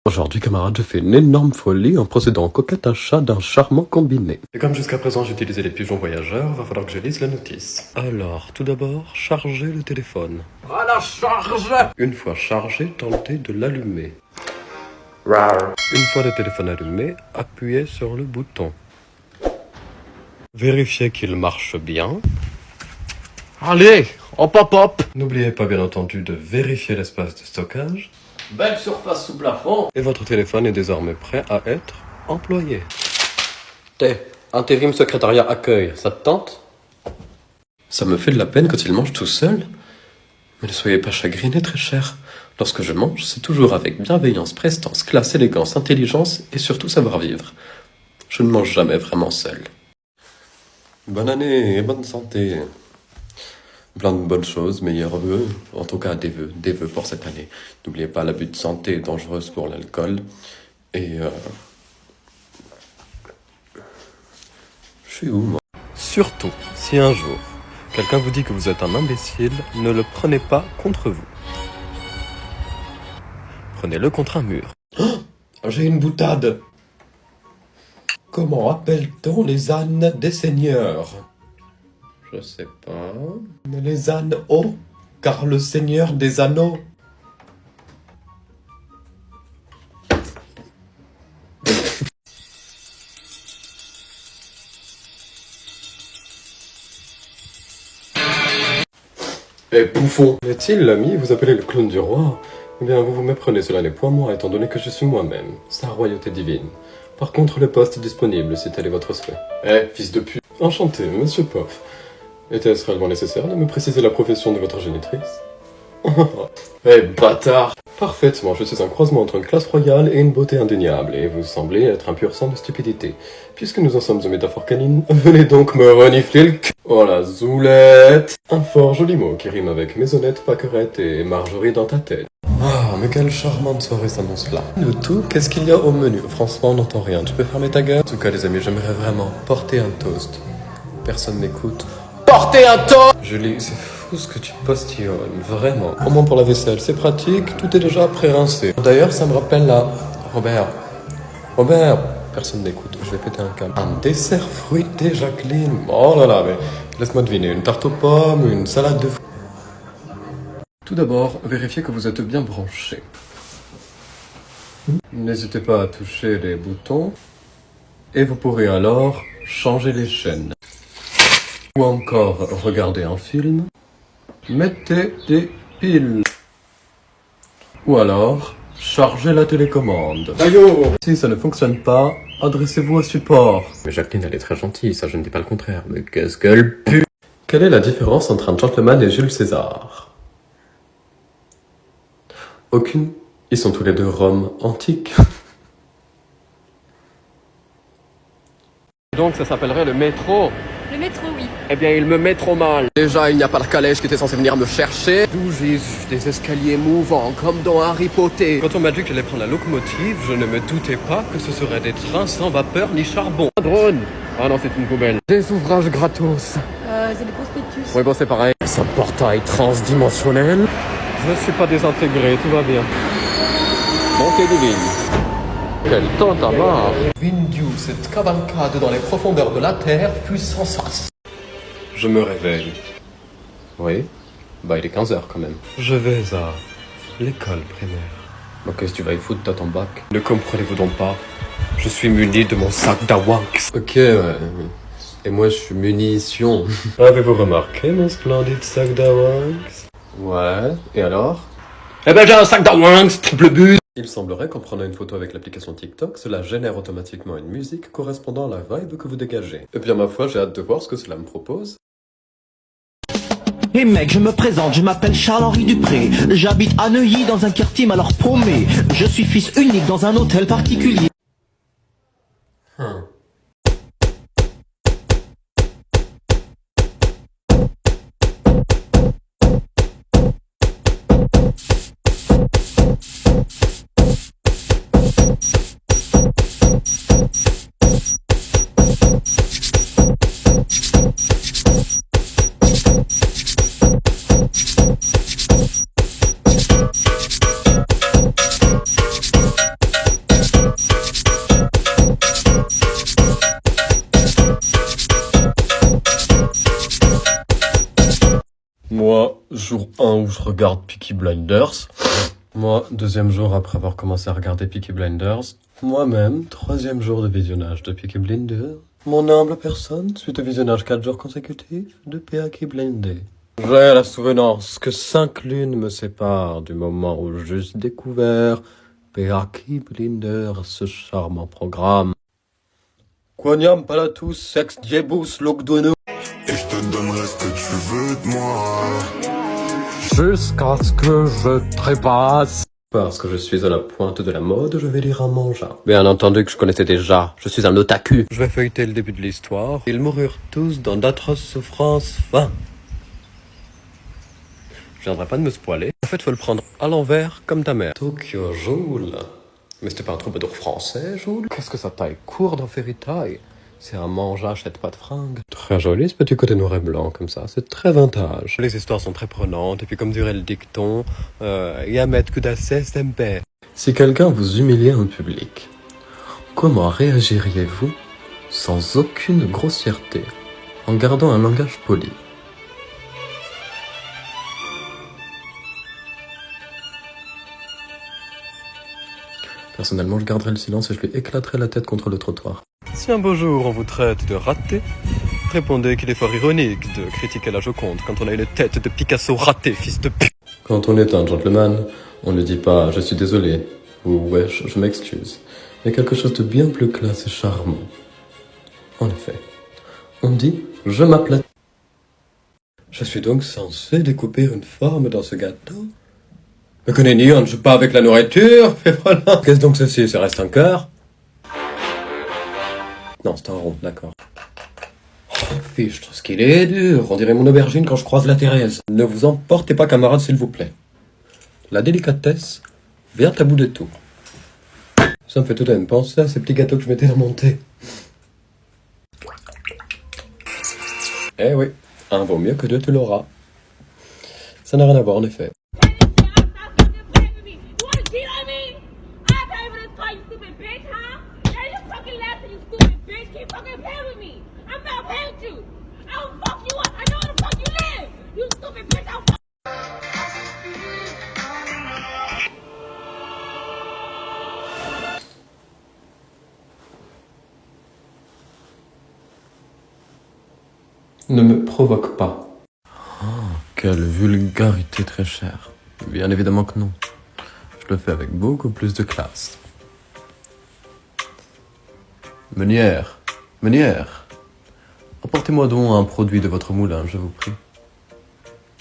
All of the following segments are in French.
Aujourd'hui, camarade, je fais une énorme folie en procédant au coquette achat d'un charmant combiné. Et comme jusqu'à présent j'utilisais les pigeons voyageurs, va falloir que je lise la notice. Alors, tout d'abord, chargez le téléphone. À la charge! Une fois chargé, tentez de l'allumer. Rar. Une fois le téléphone allumé, appuyez sur le bouton. Vérifiez qu'il marche bien. Allez, hop hop hop! N'oubliez pas bien entendu de vérifier l'espace de stockage. Belle surface sous plafond. Et votre téléphone est désormais prêt à être employé. Intérim secrétariat accueil, ça te tente? Ça me fait de la peine quand il mange tout seul. Mais ne soyez pas chagriné, très cher. Lorsque je mange, c'est toujours avec bienveillance, prestance, classe, élégance, intelligence et surtout savoir-vivre. Je ne mange jamais vraiment seul. Bonne année et bonne santé. Plein de bonnes choses, meilleurs vœux. En tout cas, des vœux pour cette année. N'oubliez pas, l'abus de santé est dangereuse pour l'alcool. Et je suis où, moi? Surtout, si un jour, quelqu'un vous dit que vous êtes un imbécile, ne le prenez pas contre vous. Prenez-le contre un mur. Oh, j'ai une boutade. Comment appelle-t-on les ânes des seigneurs? Je sais pas. Les ânes hauts, car le seigneur des anneaux. Eh bouffon! Est-il l'ami, vous appelez le clown du roi? Eh bien, vous vous méprenez, cela n'est point moi, étant donné que je suis moi-même, sa royauté divine. Par contre, le poste est disponible, si tel est votre souhait. Eh, fils de pute! Enchanté, monsieur Poff. Était-ce réellement nécessaire de me préciser la profession de votre génitrice? Eh, bâtard! Parfaitement, je suis un croisement entre une classe royale et une beauté indéniable, et vous semblez être un pur sang de stupidité. Puisque nous en sommes aux métaphores canines, venez donc me renifler le c***. Oh la zoulette! Un fort joli mot qui rime avec maisonnette, paquerette et margerie dans ta tête. Ah, mais quelle charmante soirée s'annonce là. Le tout, qu'est-ce qu'il y a au menu? Franchement, on n'entend rien, tu peux fermer ta gueule? En tout cas, les amis, j'aimerais vraiment porter un toast. Personne n'écoute. Portez un toast! Julie, c'est fou ce que tu postillonnes, vraiment. Au moins pour la vaisselle, c'est pratique, tout est déjà pré-rincé. D'ailleurs, ça me rappelle là, Robert, personne n'écoute, je vais péter un câble. Un dessert fruité, Jacqueline. Oh là là, mais laisse-moi deviner, une tarte aux pommes, une salade de fruits. Tout d'abord, vérifiez que vous êtes bien branché. N'hésitez pas à toucher les boutons. Et vous pourrez alors changer les chaînes. Ou encore regarder un film. Mettez des piles. Ou alors, chargez la télécommande. Ayo! Si ça ne fonctionne pas, adressez-vous au support. Mais Jacqueline, elle est très gentille, ça je ne dis pas le contraire. Mais qu'est-ce qu'elle pue! Quelle est la différence entre un gentleman et Jules César? Aucune. Ils sont tous les deux Rome antique. Donc ça s'appellerait le métro. Le métro, oui. Eh bien, il me met trop mal. Déjà, il n'y a pas la calèche qui était censée venir me chercher. D'où j'ai des escaliers mouvants, comme dans Harry Potter. Quand on m'a dit que j'allais prendre la locomotive, je ne me doutais pas que ce seraient des trains sans vapeur ni charbon. Un drone. Ah non, c'est une poubelle. Des ouvrages gratos. C'est des prospectus. Oui, bon, c'est pareil. C'est un portail transdimensionnel. Je suis pas désintégré, tout va bien. Montée divine. Quel temps à marre. Vindiu, cette cavalcade dans les profondeurs de la Terre fut sans sens. Je me réveille. Oui, bah il est 15h quand même. Je vais à l'école primaire. Mais qu'est-ce que tu vas y foutre, t'as ton bac? Ne comprenez-vous donc pas? Je suis muni de mon sac d'Awanks. Ok, ouais. Et moi je suis munition. Avez-vous remarqué mon splendide sac d'Awanks? Ouais, et alors? Eh ben, j'ai un sac d'Awanks, triple but. Il semblerait qu'en prenant une photo avec l'application TikTok, cela génère automatiquement une musique correspondant à la vibe que vous dégagez. Et bien ma foi, j'ai hâte de voir ce que cela me propose. Hey mec, je me présente, je m'appelle Charles-Henri Dupré. J'habite à Neuilly dans un quartier mal paumé. Je suis fils unique dans un hôtel particulier. jour 1 où je regarde Peaky Blinders. Moi, 2e jour après avoir commencé à regarder Peaky Blinders. Moi-même, 3e jour de visionnage de Peaky Blinders. Mon humble personne, suite au visionnage 4 jours consécutifs de Peaky Blinders. J'ai la souvenance que 5 lunes me séparent du moment où j'eusse découvert Peaky Blinders, ce charmant programme. Quoniam palatus sex diebus logdono. Et je te donnerai ce que tu veux de moi. Jusqu'à ce que je trépasse. Parce que je suis à la pointe de la mode, je vais lire un manga. Bien entendu que je connaissais déjà, je suis un otaku. Je vais feuilleter le début de l'histoire. Ils moururent tous dans d'atroces souffrances. Fin. Je viendrai pas de me spoiler. En fait, faut le prendre à l'envers, comme ta mère. Tokyo Joule. Mais c'était pas un troubadour français, Joule? Qu'est-ce que ça taille court dans Fairy Tail? C'est un manga, achète pas de fringues. Très joli ce petit côté noir et blanc comme ça, c'est très vintage. Les histoires sont très prenantes, et puis comme dirait le dicton, Yamet Kudase Sempe. Si quelqu'un vous humiliait en public, comment réagiriez-vous sans aucune grossièreté, en gardant un langage poli? Personnellement, je garderai le silence et je lui éclaterai la tête contre le trottoir. Si un beau jour on vous traite de raté, répondez qu'il est fort ironique de critiquer la Joconde quand on a une tête de Picasso raté, fils de pute. Quand on est un gentleman, on ne dit pas « je suis désolé » ou « wesh, je m'excuse ». Mais quelque chose de bien plus classe et charmant. En effet, on dit « je m'appelle ». Je suis donc censé découper une forme dans ce gâteau? Mais que nenni, on ne joue pas avec la nourriture, et voilà. Qu'est-ce donc ceci? Ça reste un cœur? Non, c'est un rond, d'accord. Oh, fichtre, ce qu'il est dur. On dirait mon aubergine quand je croise la Thérèse. Ne vous emportez pas, camarades, s'il vous plaît. La délicatesse vient à bout de tout. Ça me fait tout de même penser à ces petits gâteaux que je m'étais remontés. Eh oui, un vaut mieux que deux te l'aura. Ça n'a rien à voir, en effet. Ne me provoque pas. Oh, quelle vulgarité très chère. Bien évidemment que non. Je le fais avec beaucoup plus de classe. Meunière, apportez-moi donc un produit de votre moulin, je vous prie.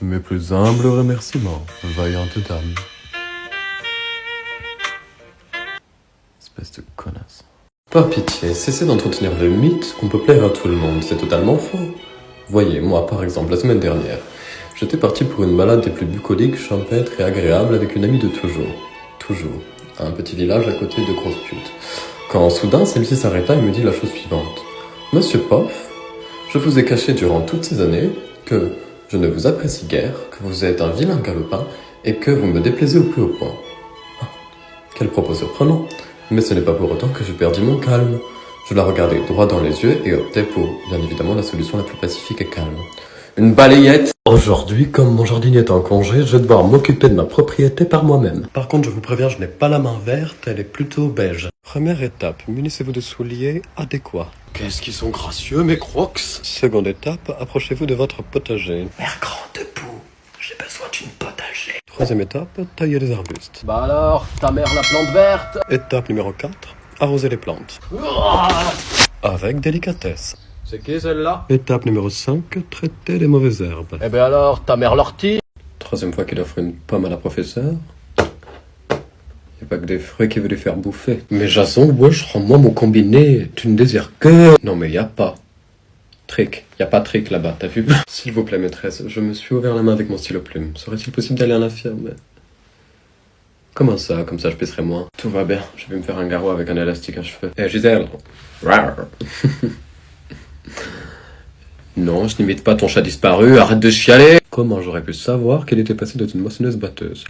Mes plus humbles remerciements, vaillante dame. Espèce de connasse. Par pitié, cessez d'entretenir le mythe qu'on peut plaire à tout le monde, c'est totalement faux. Voyez, moi par exemple, la semaine dernière, j'étais parti pour une balade des plus bucoliques, champêtres et agréables avec une amie de toujours, à un petit village à côté de grosses putes. Quand soudain celle-ci s'arrêta et me dit la chose suivante. Monsieur Poff, je vous ai caché durant toutes ces années que je ne vous apprécie guère, que vous êtes un vilain galopin et que vous me déplaisez au plus haut point. Ah, quel propos surprenant, mais ce n'est pas pour autant que je perdis mon calme. Je la regardais droit dans les yeux et optais pour, bien évidemment, la solution la plus pacifique et calme. Une balayette. Aujourd'hui, comme mon jardinier est en congé, je vais devoir m'occuper de ma propriété par moi-même. Par contre, je vous préviens, je n'ai pas la main verte, elle est plutôt beige. Première étape, munissez-vous de souliers adéquats. Qu'est-ce qu'ils sont gracieux, mes crocs. Seconde étape, approchez-vous de votre potager. Mère grand debout, j'ai besoin d'une potager. Troisième étape, taillez les arbustes. Bah alors, ta mère la plante verte? Étape numéro 4, arroser les plantes. Avec délicatesse. C'est qui celle-là? Étape numéro 5, traiter les mauvaises herbes. Eh ben alors, ta mère l'ortie? Troisième fois qu'il offre une pomme à la professeure. Y'a pas que des fruits qui veulent lui faire bouffer. Mais Jason, wesh, rends-moi mon combiné. Tu ne désires que... Non mais y a pas. Trick. Y a pas trick là-bas, t'as vu? S'il vous plaît, maîtresse, je me suis ouvert la main avec mon stylo plume. Serait-il possible d'aller à l'infirme? Comment ça? Comme ça je pisserai moins. Tout va bien, je vais me faire un garrot avec un élastique à cheveux. Eh Gisèle. Non, je n'imite pas ton chat disparu, arrête de chialer. Comment j'aurais pu savoir qu'elle était passée d'être une moissonneuse batteuse?